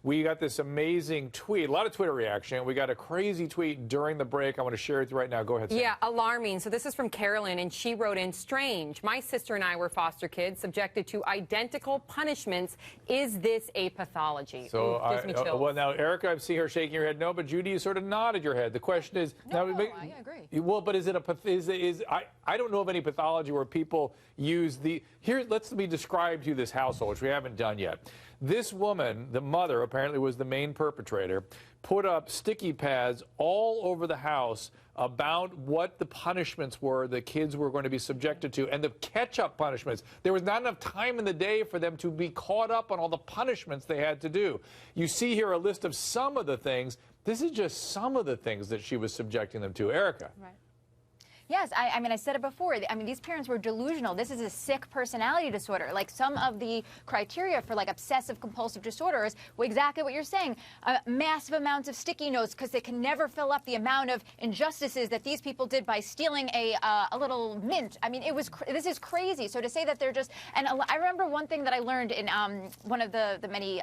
We got this amazing tweet, a lot of Twitter reaction. We got a crazy tweet during the break. I want to share it with you right now. Go ahead, Sam. Yeah, alarming. So this is from Carolyn, and she wrote in, strange. My sister and I were foster kids subjected to identical punishments. Is this a pathology? So, gives me chills. well, now, Erica, I see her shaking her head no, but Judy, you sort of nodded your head. The question is... No, I agree. Well, but is it I don't know of any pathology where people use the... Here, let me describe to you this household, which we haven't done yet. This woman, the mother, apparently was the main perpetrator, put up sticky pads all over the house about what the punishments were the kids were going to be subjected to, and the catch-up punishments. There was not enough time in the day for them to be caught up on all the punishments they had to do. You see here a list of some of the things. This is just some of the things that she was subjecting them to. Erica. Right. Yes, I mean, I said it before. I mean, these parents were delusional. This is a sick personality disorder. Like, some of the criteria for, like, obsessive-compulsive disorders were exactly what you're saying. Massive amounts of sticky notes because they can never fill up the amount of injustices that these people did by stealing a little mint. I mean, this is crazy. So to say that they're just... And I remember one thing that I learned in one of the many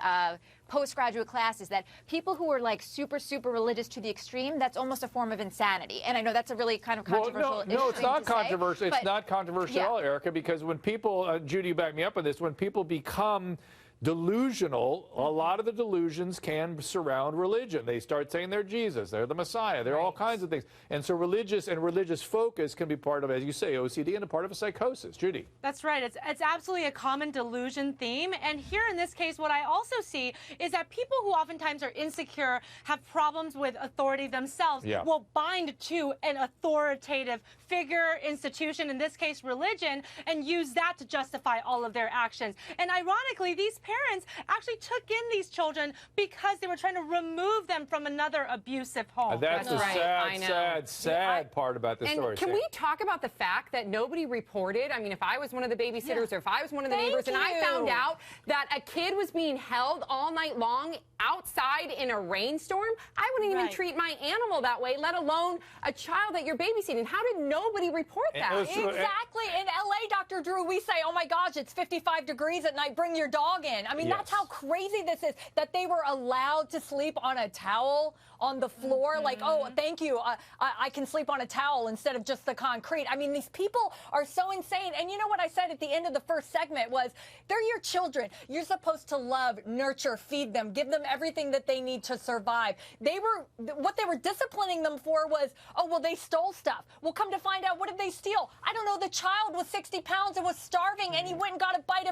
postgraduate classes, that people who are, like, super religious to the extreme, that's almost a form of insanity. And I know that's a really kind of controversial issue. No, it's not controversial. It's not controversial at all, Yeah. Erica, because when people, Judy, you back me up on this, when people become delusional, a lot of the delusions can surround religion. They start saying they're Jesus, they're the Messiah, they're all kinds of things. And so religious focus can be part of, as you say, OCD, and a part of a psychosis. Judy. That's right. It's absolutely a common delusion theme. And here in this case, what I also see is that people who oftentimes are insecure, have problems with authority themselves, will bind to an authoritative figure, institution, in this case religion, and use that to justify all of their actions. And ironically, these parents actually took in these children because they were trying to remove them from another abusive home. That's the right. sad part about this story. Can we talk about the fact that nobody reported? I mean, if I was one of the babysitters or if I was one of the neighbors and I found out that a kid was being held all night long outside in a rainstorm, I wouldn't even treat my animal that way, let alone a child that you're babysitting. How did nobody report that? Exactly. In L.A., Dr. Drew, we say, oh, my gosh, it's 55 degrees at night, bring your dog in. I mean, that's how crazy this is, that they were allowed to sleep on a towel on the floor. Like, oh, thank you, I can sleep on a towel instead of just the concrete. I mean, these people are so insane. And you know what I said at the end of the first segment was, they're your children. You're supposed to love, nurture, feed them, give them everything that they need to survive. What they were disciplining them for was, oh, well, they stole stuff. Well, come to find out, what did they steal? I don't know, the child was 60 pounds and was starving, and she went and got a bite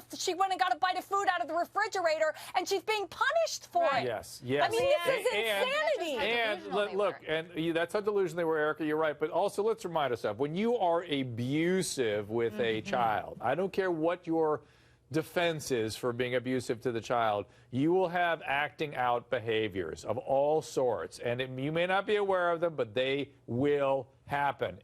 of food out of the refrigerator, and she's being punished for it. Yes. I mean, this is insanity. And look, that's how delusional they were, Erica, you're right. But also, let's remind ourselves, when you are abusive with a child, I don't care what your defense is for being abusive to the child, you will have acting out behaviors of all sorts. And you may not be aware of them, but they will happen.